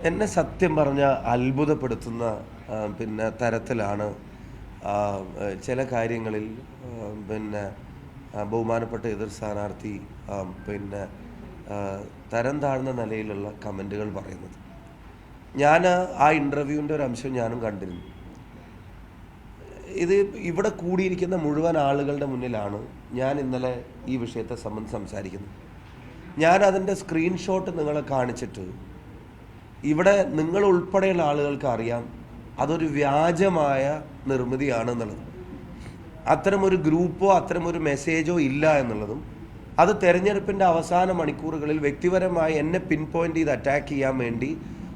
എന്നെ സത്യം പറഞ്ഞ അത്ഭുതപ്പെടുത്തുന്ന പിന്നെ തരത്തിലാണ് ചില കാര്യങ്ങളിൽ പിന്നെ ബഹുമാനപ്പെട്ട എതിർ സ്ഥാനാർത്ഥി പിന്നെ തരം താഴ്ന്ന നിലയിലുള്ള കമൻറ്റുകൾ പറയുന്നത്. ഞാൻ ആ ഇൻ്റർവ്യൂവിൻ്റെ ഒരു അംശം ഞാനും കണ്ടിരുന്നു. ഇത് ഇവിടെ കൂടിയിരിക്കുന്ന മുഴുവൻ ആളുകളുടെ മുന്നിലാണ് ഞാൻ ഇന്നലെ ഈ വിഷയത്തെ സംബന്ധിച്ച് സംസാരിക്കുന്നത്. ഞാൻ അതിൻ്റെ സ്ക്രീൻഷോട്ട് നിങ്ങളെ കാണിച്ചിട്ട് ഇവിടെ നിങ്ങൾ ഉൾപ്പെടെയുള്ള ആളുകൾക്ക് അറിയാം അതൊരു വ്യാജമായ നിർമ്മിതിയാണെന്നുള്ളത്. അത്തരമൊരു ഗ്രൂപ്പോ അത്തരമൊരു മെസ്സേജോ ഇല്ല എന്നുള്ളതും അത് തെരഞ്ഞെടുപ്പിൻ്റെ അവസാന മണിക്കൂറുകളിൽ വ്യക്തിപരമായി എന്നെ പിൻ പോയിൻ്റ് ചെയ്ത് അറ്റാക്ക് ചെയ്യാൻ വേണ്ടി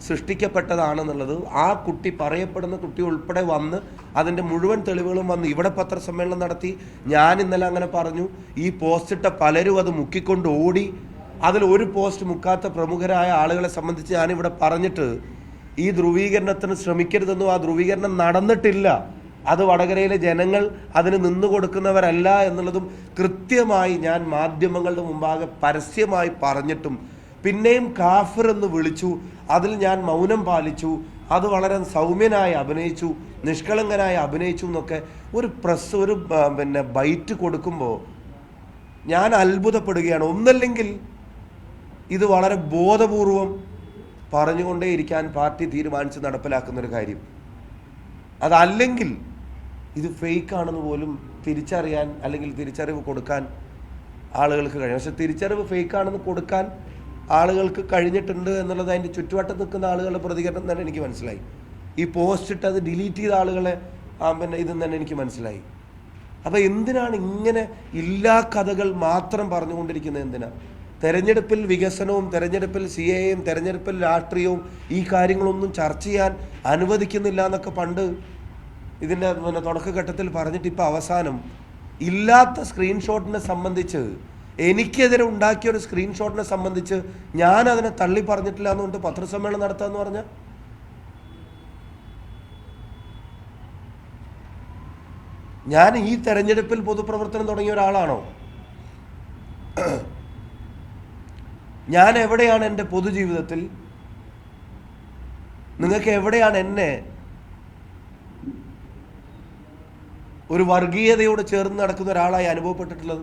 സൃഷ്ടിക്കപ്പെട്ടതാണെന്നുള്ളത് ആ കുട്ടി പറയപ്പെടുന്ന കുട്ടി ഉൾപ്പെടെ വന്ന് അതിൻ്റെ മുഴുവൻ തെളിവുകളും വന്ന് ഇവിടെ പത്രസമ്മേളനം നടത്തി. ഞാൻ ഇന്നലെ അങ്ങനെ പറഞ്ഞു. ഈ പോസ്റ്റിട്ട പലരും അത് മുക്കിക്കൊണ്ട് ഓടി. അതിൽ ഒരു പോസ്റ്റ് മുക്കാത്ത പ്രമുഖരായ ആളുകളെ സംബന്ധിച്ച് ഞാനിവിടെ പറഞ്ഞിട്ട് ഈ ധ്രുവീകരണത്തിന് ശ്രമിക്കരുതെന്നും ആ ധ്രുവീകരണം നടന്നിട്ടില്ല, അത് വടകരയിലെ ജനങ്ങൾ അതിന് നിന്നു കൊടുക്കുന്നവരല്ല എന്നുള്ളതും കൃത്യമായി ഞാൻ മാധ്യമങ്ങളുടെ മുമ്പാകെ പരസ്യമായി പറഞ്ഞിട്ടും പിന്നെയും കാഫിർ എന്ന് വിളിച്ചു. അതിൽ ഞാൻ മൗനം പാലിച്ചു. അത് വളരെ സൗമ്യനായി അഭിനയിച്ചു, നിഷ്കളങ്കനായി അഭിനയിച്ചു എന്നൊക്കെ ഒരു പ്രസ് ഒരു പിന്നെ ബൈറ്റ് കൊടുക്കുമ്പോൾ ഞാൻ അത്ഭുതപ്പെടുകയാണ്. ഒന്നല്ലെങ്കിൽ ഇത് വളരെ ബോധപൂർവം പറഞ്ഞുകൊണ്ടേയിരിക്കാൻ പാർട്ടി തീരുമാനിച്ച് നടപ്പിലാക്കുന്നൊരു കാര്യം, അതല്ലെങ്കിൽ ഇത് ഫേക്കാണെന്ന് പോലും തിരിച്ചറിയാൻ അല്ലെങ്കിൽ തിരിച്ചറിവ് കൊടുക്കാൻ ആളുകൾക്ക് കഴിയും. പക്ഷെ തിരിച്ചറിവ് ഫേക്കാണെന്ന് കൊടുക്കാൻ ആളുകൾക്ക് കഴിഞ്ഞിട്ടുണ്ട് എന്നുള്ളത് അതിൻ്റെ ചുറ്റുവട്ടത്ത് നിൽക്കുന്ന ആളുകളുടെ പ്രതികരണം തന്നെ എനിക്ക് മനസ്സിലായി. ഈ പോസ്റ്റ് ഇട്ട് അത് ഡിലീറ്റ് ചെയ്ത ആളുകളെ പിന്നെ ഇതെന്ന് തന്നെ എനിക്ക് മനസ്സിലായി. അപ്പോൾ എന്തിനാണ് ഇങ്ങനെ ഇല്ലാ കഥകൾ മാത്രം പറഞ്ഞുകൊണ്ടിരിക്കുന്നത്? എന്തിനാണ് തെരഞ്ഞെടുപ്പിൽ വികസനവും തെരഞ്ഞെടുപ്പിൽ CAAയും തെരഞ്ഞെടുപ്പിൽ രാഷ്ട്രീയവും ഈ കാര്യങ്ങളൊന്നും ചർച്ച ചെയ്യാൻ അനുവദിക്കുന്നില്ല എന്നൊക്കെ പണ്ട് ഇതിൻ്റെ തുടക്കഘട്ടത്തിൽ പറഞ്ഞിട്ട് ഇപ്പോൾ അവസാനം ഇല്ലാത്ത സ്ക്രീൻഷോട്ടിനെ സംബന്ധിച്ച് എനിക്കെതിരെ ഉണ്ടാക്കിയൊരു സ്ക്രീൻഷോട്ടിനെ സംബന്ധിച്ച് ഞാൻ അതിനെ തള്ളി പറഞ്ഞിട്ടില്ല എന്നുകൊണ്ട് പത്രസമ്മേളനം നടത്താമെന്ന് പറഞ്ഞാൽ ഞാൻ ഈ തെരഞ്ഞെടുപ്പിൽ പൊതുപ്രവർത്തനം തുടങ്ങിയ ഒരാളാണോ? ഞാൻ എവിടെയാണ് എൻ്റെ പൊതുജീവിതത്തിൽ, നിങ്ങൾക്ക് എവിടെയാണ് എന്നെ ഒരു വർഗീയതയോട് ചേർന്ന് നടക്കുന്ന ഒരാളായി അനുഭവപ്പെട്ടിട്ടുള്ളത്?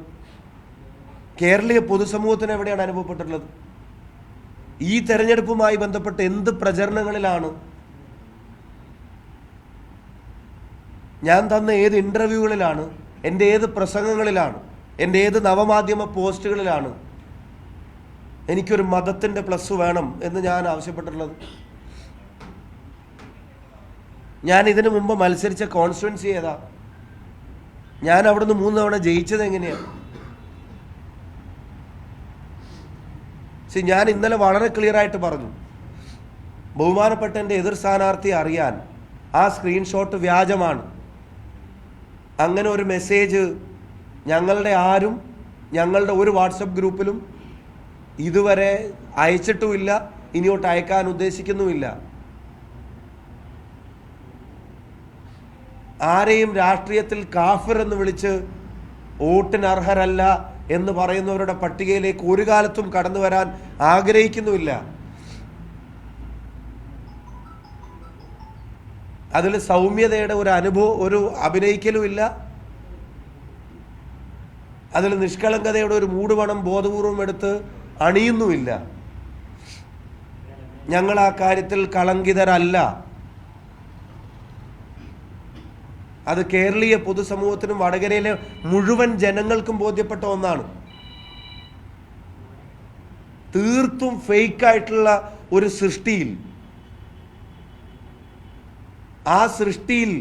കേരളീയ പൊതുസമൂഹത്തിന് എവിടെയാണ് അനുഭവപ്പെട്ടിട്ടുള്ളത്? ഈ തെരഞ്ഞെടുപ്പുമായി ബന്ധപ്പെട്ട് എന്ത് പ്രചരണങ്ങളിലാണ് ഞാൻ തന്ന, ഏത് ഇൻ്റർവ്യൂകളിലാണ്, എൻ്റെ ഏത് പ്രസംഗങ്ങളിലാണ്, എൻ്റെ ഏത് നവമാധ്യമ പോസ്റ്റുകളിലാണ് എനിക്കൊരു മതത്തിൻ്റെ പ്ലസ് വേണം എന്ന് ഞാൻ ആവശ്യപ്പെട്ടിട്ടുള്ളത്? ഞാൻ ഇതിനു മുമ്പ് മത്സരിച്ച കോൺസ്റ്റിറ്റ്യുവൻസി ഏതാ? ഞാൻ അവിടുന്ന് 3 തവണ ജയിച്ചത് എങ്ങനെയാണ്? ഞാൻ ഇന്നലെ വളരെ ക്ലിയറായിട്ട് പറഞ്ഞു, ബഹുമാനപ്പെട്ട എൻ്റെ എതിർ സ്ഥാനാർത്ഥിയെ അറിയാൻ ആ സ്ക്രീൻഷോട്ട് വ്യാജമാണ്. അങ്ങനെ ഒരു മെസ്സേജ് ഞങ്ങളുടെ ആരും ഞങ്ങളുടെ ഒരു വാട്സപ്പ് ഗ്രൂപ്പിലും ഇതുവരെ അയച്ചിട്ടുമില്ല, ഇനിയോട്ട് അയക്കാൻ ഉദ്ദേശിക്കുന്നുമില്ല. ആരെയും രാഷ്ട്രീയത്തിൽ കാഫിർ എന്ന് വിളിച്ച് വോട്ടിന് അർഹരല്ല എന്ന് പറയുന്നവരുടെ പട്ടികയിലേക്ക് ഒരു കാലത്തും കടന്നു വരാൻ ആഗ്രഹിക്കുന്നുമില്ല. അതിൽ സൗമ്യതയുടെ ഒരു അഭിനയിക്കലുമില്ല. അതിൽ നിഷ്കളങ്കതയുടെ ഒരു മൂടുപണം ബോധപൂർവം എടുത്ത് അണിയുന്നുമില്ല. ഞങ്ങൾ ആ കാര്യത്തിൽ കളങ്കിതരല്ല. അത് കേരളീയ പൊതുസമൂഹത്തിനും വടകരയിലെ മുഴുവൻ ജനങ്ങൾക്കും ബോധ്യപ്പെട്ട ഒന്നാണ്. തീർത്തും ഫേക്കായിട്ടുള്ള ഒരു സൃഷ്ടിയിൽ, ആ സൃഷ്ടിയിൽ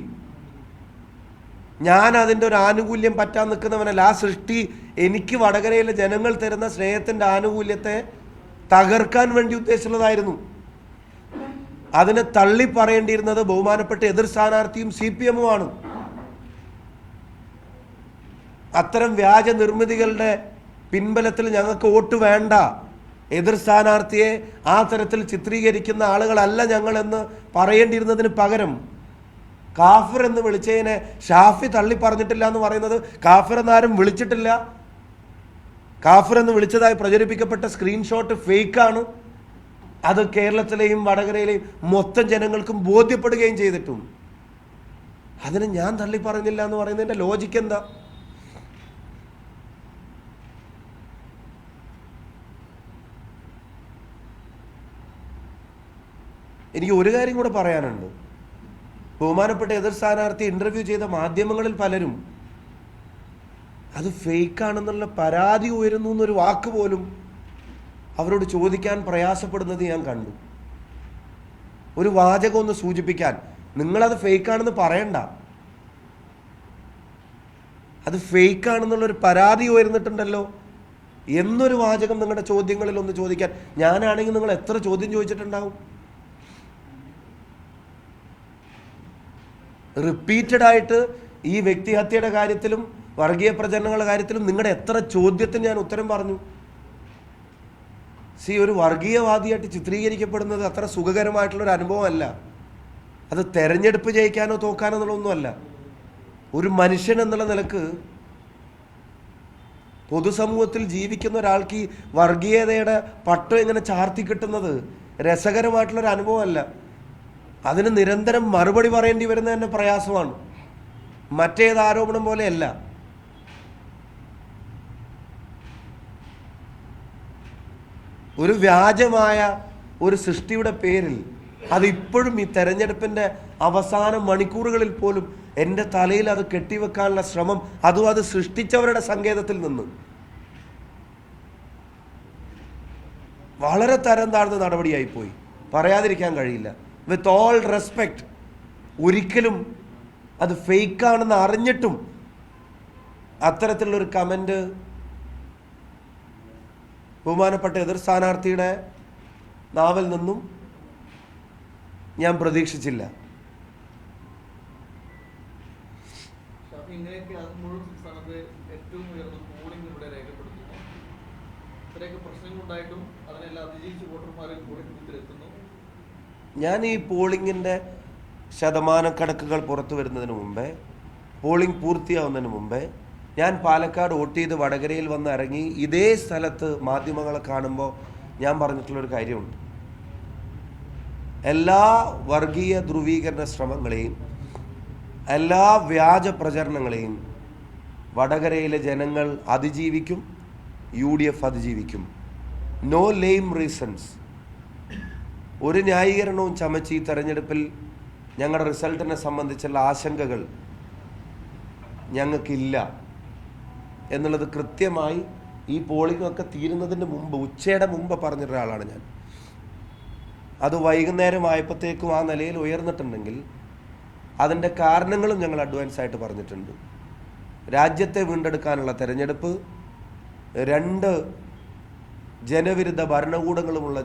ഞാൻ അതിൻ്റെ ഒരു ആനുകൂല്യം പറ്റാൻ നിൽക്കുന്നവനല്ല. ആ സൃഷ്ടി എനിക്ക് വടകരയിലെ ജനങ്ങൾ തരുന്ന സ്നേഹത്തിൻ്റെ ആനുകൂല്യത്തെ തകർക്കാൻ വേണ്ടി ഉദ്ദേശിച്ചുള്ളതായിരുന്നു. അതിനെ തള്ളി പറയേണ്ടിയിരുന്നത് ബഹുമാനപ്പെട്ട എതിർ സ്ഥാനാർത്ഥിയും CPM-ഉമാണ്. അത്തരം വ്യാജ നിർമ്മിതികളുടെ പിൻബലത്തിൽ ഞങ്ങൾക്ക് വോട്ട് വേണ്ട, എതിർ സ്ഥാനാർത്ഥിയെ ആ തരത്തിൽ ചിത്രീകരിക്കുന്ന ആളുകളല്ല ഞങ്ങളെന്ന് പറയേണ്ടിയിരുന്നതിന് പകരം കാഫിർ എന്ന് വിളിച്ചതിനെ ഷാഫി തള്ളി പറഞ്ഞിട്ടില്ല എന്ന് പറയുന്നത് കാഫിർ എന്നാരും വിളിച്ചിട്ടില്ല. കാഫിർ എന്ന് വിളിച്ചതായി പ്രചരിപ്പിക്കപ്പെട്ട സ്ക്രീൻഷോട്ട് ഫേക്കാണ്. അത് കേരളത്തിലെയും വടകരയിലെയും മൊത്തം ജനങ്ങൾക്കും ബോധ്യപ്പെടുകയും ചെയ്തിട്ടും അതിന് ഞാൻ തള്ളി പറഞ്ഞില്ല എന്ന് പറയുന്നതിൻ്റെ ലോജിക്ക് എന്താ? എനിക്ക് ഒരു കാര്യം കൂടെ പറയാനുണ്ട്. ബഹുമാനപ്പെട്ട എതിർ സ്ഥാനാർത്ഥി ഇന്റർവ്യൂ ചെയ്ത മാധ്യമങ്ങളിൽ പലരും അത് ഫേക്കാണെന്നുള്ള പരാതി ഉയരുന്നു എന്നൊരു വാക്ക് പോലും അവരോട് ചോദിക്കാൻ പ്രയാസപ്പെടുന്നത് ഞാൻ കണ്ടു. ഒരു വാചകം ഒന്ന് സൂചിപ്പിക്കാൻ, നിങ്ങളത് ഫേക്കാണെന്ന് പറയണ്ട, അത് ഫേക്കാണെന്നുള്ളൊരു പരാതി ഉയർന്നിട്ടുണ്ടല്ലോ എന്നൊരു വാചകം നിങ്ങളുടെ ചോദ്യങ്ങളിൽ ഒന്ന് ചോദിക്കാൻ. ഞാനാണെങ്കിൽ നിങ്ങൾ എത്ര ചോദ്യം ചോദിച്ചിട്ടുണ്ടാവും? റിപ്പീറ്റഡ് ആയിട്ട് ഈ വ്യക്തിഹത്യയുടെ കാര്യത്തിലും വർഗീയ പ്രചരണങ്ങളുടെ കാര്യത്തിലും നിങ്ങളുടെ എത്ര ചോദ്യത്തിന് ഞാൻ ഉത്തരം പറഞ്ഞു. ഒരു വർഗീയവാദിയായിട്ട് ചിത്രീകരിക്കപ്പെടുന്നത് അത്ര സുഖകരമായിട്ടുള്ളൊരു അനുഭവമല്ല. അത് തെരഞ്ഞെടുപ്പ് ജയിക്കാനോ തോക്കാനോ എന്നുള്ളതൊന്നുമല്ല. ഒരു മനുഷ്യൻ എന്നുള്ള നിലക്ക് പൊതുസമൂഹത്തിൽ ജീവിക്കുന്ന ഒരാൾക്ക് ഈ വർഗീയതയുടെ പട്ടം എങ്ങനെ ചാർത്തി കിട്ടുന്നത് രസകരമായിട്ടുള്ളൊരു അനുഭവമല്ല. അതിന് നിരന്തരം മറുപടി പറയേണ്ടി വരുന്നത് തന്നെ പ്രയാസമാണ്. മറ്റേത് ആരോപണം പോലെയല്ല. ഒരു വ്യാജമായ ഒരു സൃഷ്ടിയുടെ പേരിൽ അതിപ്പോഴും ഈ തെരഞ്ഞെടുപ്പിൻ്റെ അവസാന മണിക്കൂറുകളിൽ പോലും എൻ്റെ തലയിൽ അത് കെട്ടിവെക്കാനുള്ള ശ്രമം, അതും അത് സൃഷ്ടിച്ചവരുടെ സങ്കേതത്തിൽ നിന്ന് വളരെ തരം താഴ്ന്ന നടപടിയായിപ്പോയി. പറയാതിരിക്കാൻ കഴിയില്ല. വിത്ത് ഓൾ റെസ്പെക്ട്, ഒരിക്കലും അത് ഫേക്കാണെന്ന് അറിഞ്ഞിട്ടും അത്തരത്തിലുള്ളൊരു കമൻറ്റ് ബഹുമാനപ്പെട്ട എതിർ സ്ഥാനാർത്ഥിയുടെ നാവിൽ നിന്നും ഞാൻ പ്രതീക്ഷിച്ചില്ല. ഞാൻ ഈ പോളിംഗിൻ്റെ ശതമാനക്കണക്കുകൾ പുറത്തു വരുന്നതിന് മുമ്പേ, പോളിംഗ് പൂർത്തിയാവുന്നതിന് മുമ്പേ ഞാൻ പാലക്കാട് വോട്ട് ചെയ്ത് വടകരയിൽ വന്ന് ഇറങ്ങി ഇതേ സ്ഥലത്ത് മാധ്യമങ്ങളെ കാണുമ്പോൾ ഞാൻ പറഞ്ഞിട്ടുള്ളൊരു കാര്യമുണ്ട്. എല്ലാ വർഗീയ ധ്രുവീകരണ ശ്രമങ്ങളെയും എല്ലാ വ്യാജ പ്രചരണങ്ങളെയും വടകരയിലെ ജനങ്ങൾ അതിജീവിക്കും, UDF അതിജീവിക്കും. No lame reasons. ഒരു ന്യായീകരണവും ചമച്ച് ഈ തെരഞ്ഞെടുപ്പിൽ ഞങ്ങളുടെ റിസൾട്ടിനെ സംബന്ധിച്ചുള്ള ആശങ്കകൾ ഞങ്ങൾക്കില്ല എന്നുള്ളത് കൃത്യമായി ഈ പോളിംഗ് ഒക്കെ തീരുന്നതിന് മുമ്പ്, ഉച്ചയുടെ മുമ്പ് പറഞ്ഞൊരാളാണ് ഞാൻ. അത് വൈകുന്നേരം ആയപ്പോഴത്തേക്കും ആ നിലയിൽ ഉയർന്നിട്ടുണ്ടെങ്കിൽ അതിൻ്റെ കാരണങ്ങളും ഞങ്ങൾ അഡ്വാൻസ് ആയിട്ട് പറഞ്ഞിട്ടുണ്ട്. രാജ്യത്തെ വീണ്ടെടുക്കാനുള്ള തെരഞ്ഞെടുപ്പ്, 2 ജനവിരുദ്ധ ഭരണകൂടങ്ങളുമുള്ള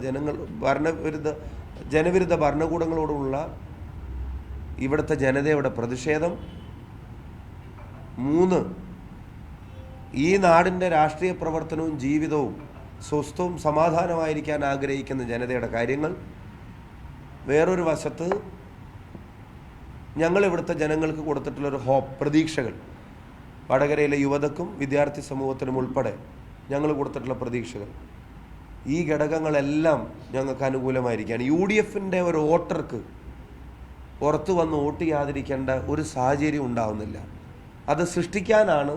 ജനവിരുദ്ധ ഭരണകൂടങ്ങളോടുമുള്ള ഇവിടുത്തെ ജനതയുടെ പ്രതിഷേധം, 3 ഈ നാടിൻ്റെ രാഷ്ട്രീയ പ്രവർത്തനവും ജീവിതവും സ്വസ്ഥവും സമാധാനമായിരിക്കാൻ ആഗ്രഹിക്കുന്ന ജനതയുടെ കാര്യങ്ങൾ, വേറൊരു വശത്ത് ഞങ്ങൾ ഇവിടുത്തെ ജനങ്ങൾക്ക് കൊടുത്തിട്ടുള്ളൊരു പ്രതീക്ഷകൾ, വടകരയിലെ യുവതക്കും വിദ്യാർത്ഥി സമൂഹത്തിനും ഉൾപ്പെടെ ഞങ്ങൾ കൊടുത്തിട്ടുള്ള പ്രതീക്ഷകൾ, ഈ ഘടകങ്ങളെല്ലാം ഞങ്ങൾക്ക് അനുകൂലമായിരിക്കുകയാണ്. UDFൻ്റെ ഒരു വോട്ടർക്ക് പുറത്തു വന്ന് വോട്ട് ചെയ്യാതിരിക്കേണ്ട ഒരു സാഹചര്യം ഉണ്ടാവുന്നില്ല. അത് സൃഷ്ടിക്കാനാണ്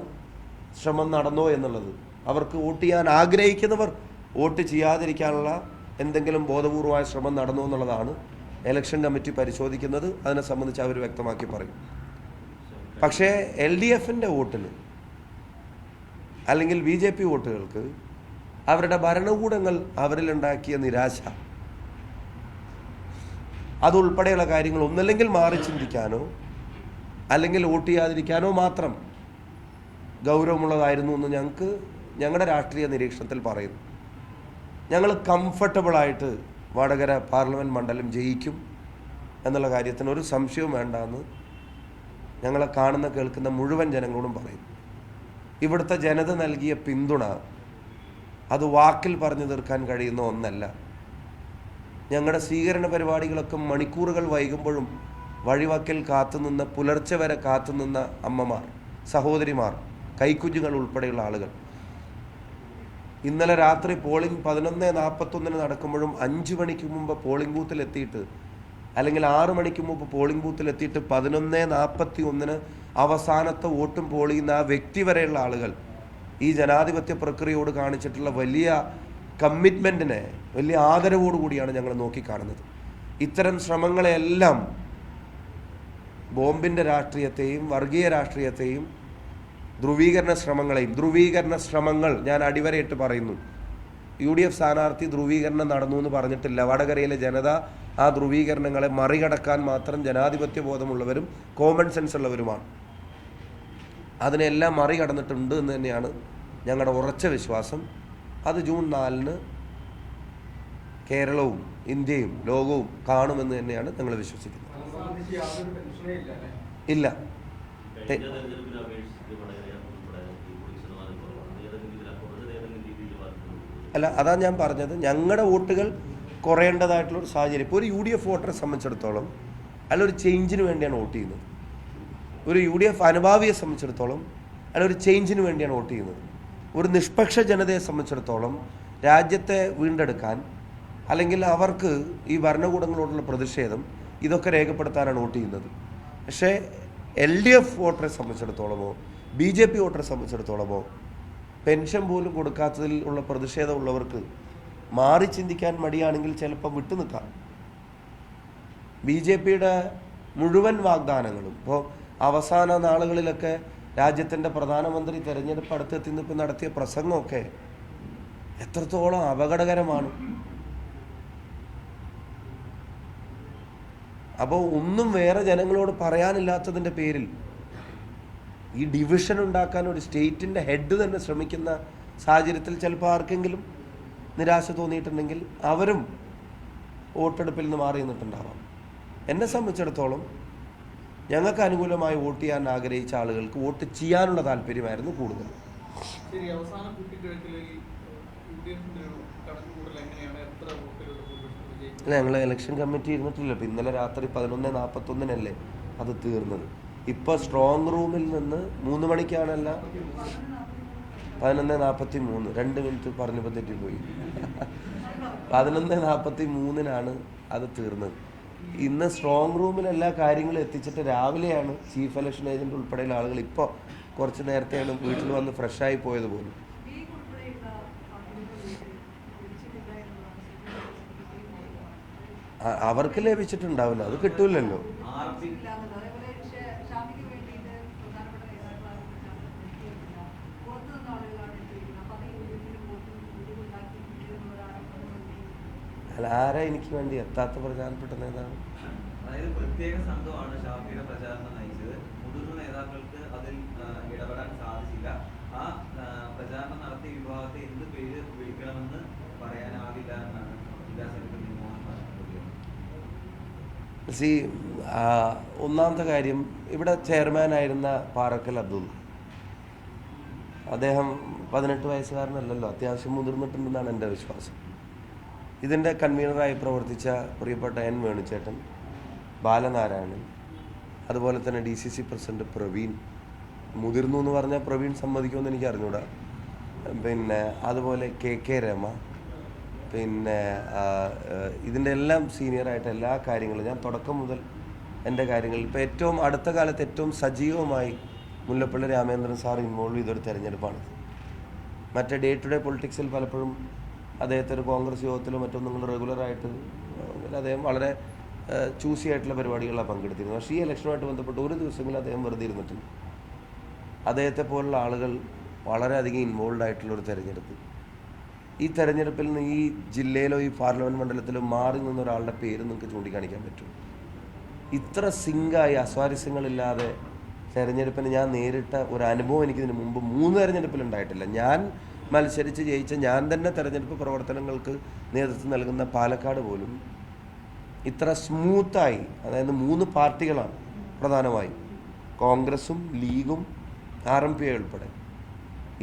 ശ്രമം നടന്നോ എന്നുള്ളത്, അവർക്ക് വോട്ട് ചെയ്യാൻ ആഗ്രഹിക്കുന്നവർ വോട്ട് ചെയ്യാതിരിക്കാനുള്ള എന്തെങ്കിലും ബോധപൂർവമായ ശ്രമം നടന്നു എന്നുള്ളതാണ് ഇലക്ഷൻ കമ്മിറ്റി പരിശോധിക്കുന്നത്. അതിനെ സംബന്ധിച്ച് അവർ വ്യക്തമാക്കി പറയും. പക്ഷേ LDFൻ്റെ വോട്ടിന് അല്ലെങ്കിൽ BJP വോട്ടുകൾക്ക് അവരുടെ ഭരണകൂടങ്ങൾ അവരിലുണ്ടാക്കിയ നിരാശ, അതുൾപ്പെടെയുള്ള കാര്യങ്ങൾ ഒന്നല്ലെങ്കിൽ മാറി ചിന്തിക്കാനോ അല്ലെങ്കിൽ വോട്ട് ചെയ്യാതിരിക്കാനോ മാത്രം ഗൗരവമുള്ളതായിരുന്നു എന്ന് ഞങ്ങളുടെ രാഷ്ട്രീയ നിരീക്ഷണത്തിൽ പറയുന്നു. ഞങ്ങൾ കംഫർട്ടബിളായിട്ട് വടകര പാർലമെൻറ്റ് മണ്ഡലം ജയിക്കും എന്നുള്ള കാര്യത്തിന് ഒരു സംശയവും വേണ്ടെന്ന് ഞങ്ങളെ കാണുന്ന കേൾക്കുന്ന മുഴുവൻ ജനങ്ങളോടും പറയും. ഇവിടുത്തെ ജനത നൽകിയ പിന്തുണ അത് വാക്കിൽ പറഞ്ഞു തീർക്കാൻ കഴിയുന്ന ഒന്നല്ല. ഞങ്ങളുടെ സ്വീകരണ പരിപാടികളൊക്കെ മണിക്കൂറുകൾ വൈകുമ്പോഴും വഴിവാക്കിൽ കാത്തുനിന്ന, പുലർച്ചെ വരെ കാത്തുനിന്ന അമ്മമാർ, സഹോദരിമാർ, കൈക്കുഞ്ഞുങ്ങൾ ഉൾപ്പെടെയുള്ള ആളുകൾ ഇന്നലെ രാത്രി പോളിംഗ് 11:41 നടക്കുമ്പോഴും 5 മണിക്ക് മുമ്പ് പോളിംഗ് ബൂത്തിലെത്തിയിട്ട്, അല്ലെങ്കിൽ 6 മണിക്ക് മുമ്പ് പോളിംഗ് ബൂത്തിലെത്തിയിട്ട് 11:41 അവസാനത്തെ വോട്ടും പോൾ ചെയ്യുന്ന ആ വ്യക്തി വരെയുള്ള ആളുകൾ ഈ ജനാധിപത്യ പ്രക്രിയയോട് കാണിച്ചിട്ടുള്ള വലിയ കമ്മിറ്റ്മെൻറ്റിനെ വലിയ ആദരവോടുകൂടിയാണ് ഞങ്ങൾ നോക്കിക്കാണുന്നത്. ഇത്തരം ശ്രമങ്ങളെല്ലാം ബോംബിൻ്റെ രാഷ്ട്രീയത്തെയും വർഗീയ രാഷ്ട്രീയത്തെയും ധ്രുവീകരണ ശ്രമങ്ങൾ ഞാൻ അടിവരയിട്ട് പറയുന്നു. UDF സ്ഥാനാർത്ഥി ധ്രുവീകരണം നടന്നു എന്ന് പറഞ്ഞിട്ടില്ല. വടകരയിലെ ജനത ആ ധ്രുവീകരണങ്ങളെ മറികടക്കാൻ മാത്രം ജനാധിപത്യ ബോധമുള്ളവരും കോമൺ സെൻസ് ഉള്ളവരുമാണ്. അതിനെല്ലാം മറികടന്നിട്ടുണ്ട് എന്ന് തന്നെയാണ് ഞങ്ങളുടെ ഉറച്ച വിശ്വാസം. അത് ജൂൺ 4-ന് കേരളവും ഇന്ത്യയും ലോകവും കാണുമെന്ന് തന്നെയാണ് ഞങ്ങൾ വിശ്വസിക്കുന്നത്. ഇല്ല, അല്ല, അതാ ഞാൻ പറഞ്ഞത്, ഞങ്ങളുടെ വോട്ടുകൾ കുറയേണ്ടതായിട്ടുള്ളൊരു സാഹചര്യം. ഇപ്പോൾ ഒരു UDF വോട്ടറെ സംബന്ധിച്ചിടത്തോളം അയാളൊരു ചേഞ്ചിന് വേണ്ടിയാണ് വോട്ട് ചെയ്യുന്നത്. ഒരു UDF അനുഭാവിയെ സംബന്ധിച്ചിടത്തോളം അയാളൊരു ചേഞ്ചിന് വേണ്ടിയാണ് വോട്ട് ചെയ്യുന്നത്. ഒരു നിഷ്പക്ഷ ജനതയെ സംബന്ധിച്ചിടത്തോളം രാജ്യത്തെ വീണ്ടെടുക്കാൻ, അല്ലെങ്കിൽ അവർക്ക് ഈ ഭരണകൂടങ്ങളോടുള്ള പ്രതിഷേധം, ഇതൊക്കെ രേഖപ്പെടുത്താനാണ് വോട്ട് ചെയ്യുന്നത്. പക്ഷേ LDF വോട്ടറെ സംബന്ധിച്ചിടത്തോളമോ BJP വോട്ടറെ സംബന്ധിച്ചിടത്തോളമോ പെൻഷൻ പോലും കൊടുക്കാത്തതിൽ ഉള്ള പ്രതിഷേധമുള്ളവർക്ക് മാറി ചിന്തിക്കാൻ മടിയാണെങ്കിൽ ചിലപ്പോൾ വിട്ടുനിൽക്കാം. BJPയുടെ മുഴുവൻ വാഗ്ദാനങ്ങളും ഇപ്പോൾ അവസാന നാളുകളിലൊക്കെ രാജ്യത്തിൻ്റെ പ്രധാനമന്ത്രി തെരഞ്ഞെടുപ്പ് അടുത്തെത്തി നിന്നിപ്പോൾ നടത്തിയ പ്രസംഗമൊക്കെ എത്രത്തോളം അപകടകരമാണ്. അപ്പോൾ ഒന്നും വേറെ ജനങ്ങളോട് പറയാനില്ലാത്തതിൻ്റെ പേരിൽ ഈ ഡിവിഷൻ ഉണ്ടാക്കാൻ ഒരു സ്റ്റേറ്റിൻ്റെ ഹെഡ് തന്നെ ശ്രമിക്കുന്ന സാഹചര്യത്തിൽ ചിലപ്പോൾ ആർക്കെങ്കിലും നിരാശ തോന്നിയിട്ടുണ്ടെങ്കിൽ അവരും വോട്ടെടുപ്പിൽ നിന്ന് മാറി നിന്നിട്ടുണ്ടാവാം. എന്നെ സംബന്ധിച്ചിടത്തോളം ഞങ്ങൾക്ക് അനുകൂലമായി വോട്ട് ചെയ്യാൻ ആഗ്രഹിച്ച ആളുകൾക്ക് വോട്ട് ചെയ്യാനുള്ള താല്പര്യമായിരുന്നു കൂടുതൽ. ഞങ്ങൾ ഇലക്ഷൻ കമ്മിറ്റി ഇരുന്നിട്ടില്ല. ഇപ്പം ഇന്നലെ രാത്രി 11:41 അത് തീർന്നത്. ഇപ്പോൾ സ്ട്രോങ് റൂമിൽ നിന്ന് 3 മണിക്കാണല്ല, 11:43, 2 മിനിറ്റ് പറഞ്ഞപ്പോൾ തെറ്റിപ്പോയി. 11:43 അത് തീർന്നത്. ഇന്ന് സ്ട്രോങ് റൂമിൽ എല്ലാ കാര്യങ്ങളും എത്തിച്ചിട്ട് രാവിലെയാണ് ചീഫ് ഇലക്ഷൻ ഏജൻറ് ഉൾപ്പെടെയുള്ള ആളുകൾ ഇപ്പോൾ കുറച്ച് നേരത്തെയാണ് വീട്ടിൽ വന്ന് ഫ്രഷായി പോയത് പോലും. അവർക്ക് ലഭിച്ചിട്ടുണ്ടാവില്ല, അത് കിട്ടൂലല്ലോ. അല്ല, ആരാ എനിക്ക് വേണ്ടി എത്താത്ത പ്രധാനപ്പെട്ട നേതാവ്? അതായത് പ്രത്യേക സംഘമാണ് ഷാഫിയുടെ പ്രചാരണം നയിച്ചത്. മുതിർന്ന നേതാക്കൾക്ക് അതിൽ ഇടപെടാൻ സാധിച്ചില്ല. ആ പ്രചാരണം നടത്തിയ വിഭാഗത്തെ എന്ത് പേര് വിളിക്കണമെന്ന് പറയാനാവില്ല എന്നാണ് ജില്ലാ സെക്രട്ടറി മോഹൻ പറഞ്ഞത്. ഒന്നാമത്തെ കാര്യം, ഇവിടെ ചെയർമാനായിരുന്ന പാറക്കൽ അബ്ദുൾ, അദ്ദേഹം 18 വയസ്സുകാരനല്ലല്ലോ, അത്യാവശ്യം മുതിർന്നിട്ടുണ്ടെന്നാണ് എൻ്റെ വിശ്വാസം. ഇതിൻ്റെ കൺവീനറായി പ്രവർത്തിച്ച പ്രിയപ്പെട്ട N വേണുചേട്ടൻ, ബാലനാരായണൻ, അതുപോലെ തന്നെ DCC പ്രസിഡന്റ് പ്രവീൺ, മുതിർന്നു എന്ന് പറഞ്ഞാൽ പ്രവീൺ സമ്മതിക്കുമെന്ന് എനിക്ക് അറിഞ്ഞൂടാ. പിന്നെ അതുപോലെ KK രമ, പിന്നെ ഇതിൻ്റെ എല്ലാം സീനിയറായിട്ട് എല്ലാ കാര്യങ്ങളും ഞാൻ തുടക്കം മുതൽ എൻ്റെ കാര്യങ്ങളിൽ ഇപ്പോൾ ഏറ്റവും അടുത്ത കാലത്ത് ഏറ്റവും സജീവമായി മുല്ലപ്പള്ളി രാമചന്ദ്രൻ സാർ ഇൻവോൾവ് ചെയ്തൊരു തെരഞ്ഞെടുപ്പാണ്. മറ്റേ ഡേ ടു ഡേ പൊളിറ്റിക്സിൽ പലപ്പോഴും അദ്ദേഹത്തെ ഒരു കോൺഗ്രസ് യോഗത്തിലോ മറ്റൊന്നും റെഗുലറായിട്ട് അദ്ദേഹം വളരെ ചൂസി ആയിട്ടുള്ള പരിപാടികളിലാണ് പങ്കെടുത്തിരുന്നത്. പക്ഷേ ഈ ഇലക്ഷനുമായിട്ട് ബന്ധപ്പെട്ട് ഒരു ദിവസമെങ്കിലും അദ്ദേഹം വെറുതെ ഇരുന്നിട്ടുണ്ട്. അദ്ദേഹത്തെ പോലുള്ള ആളുകൾ വളരെയധികം ഇൻവോൾവ് ആയിട്ടുള്ളൊരു തെരഞ്ഞെടുപ്പ്. ഈ തെരഞ്ഞെടുപ്പിൽ നിന്ന് ഈ ജില്ലയിലോ ഈ പാർലമെൻറ്റ് മണ്ഡലത്തിലോ മാറി നിന്ന ഒരാളുടെ പേര് നിങ്ങൾക്ക് ചൂണ്ടിക്കാണിക്കാൻ പറ്റും? ഇത്ര സിങ്കായി അസ്വാരസ്യങ്ങളില്ലാതെ തെരഞ്ഞെടുപ്പിന് ഞാൻ നേരിട്ട ഒരു അനുഭവം എനിക്കിതിന് മുമ്പ് 3 തെരഞ്ഞെടുപ്പിലുണ്ടായിട്ടില്ല. ഞാൻ മത്സരിച്ച് ജയിച്ച, ഞാൻ തന്നെ തെരഞ്ഞെടുപ്പ് പ്രവർത്തനങ്ങൾക്ക് നേതൃത്വം നൽകുന്ന പാലക്കാട് പോലും ഇത്ര സ്മൂത്തായി, അതായത് 3 പാർട്ടികളാണ് പ്രധാനമായും, കോൺഗ്രസും ലീഗും RMP ഉൾപ്പെടെ,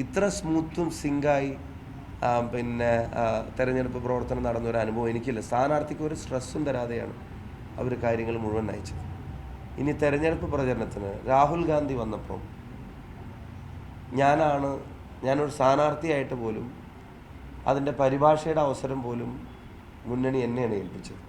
ഇത്ര സ്മൂത്തും സിങ്കായി പിന്നെ തെരഞ്ഞെടുപ്പ് പ്രവർത്തനം നടന്ന ഒരു അനുഭവം എനിക്കില്ല. സ്ഥാനാർത്ഥിക്ക് ഒരു സ്ട്രെസ്സും തരാതെയാണ് അവർ കാര്യങ്ങൾ മുഴുവൻ നയിച്ചത്. ഇനി തെരഞ്ഞെടുപ്പ് പ്രചരണത്തിന് രാഹുൽ ഗാന്ധി വന്നപ്പോൾ ഞാനൊരു സ്ഥാനാർത്ഥിയായിട്ട് പോലും അതിൻ്റെ പരിഭാഷയുടെ അവസരം പോലും മുന്നണി എന്നെയാണ് ഏൽപ്പിച്ചത്.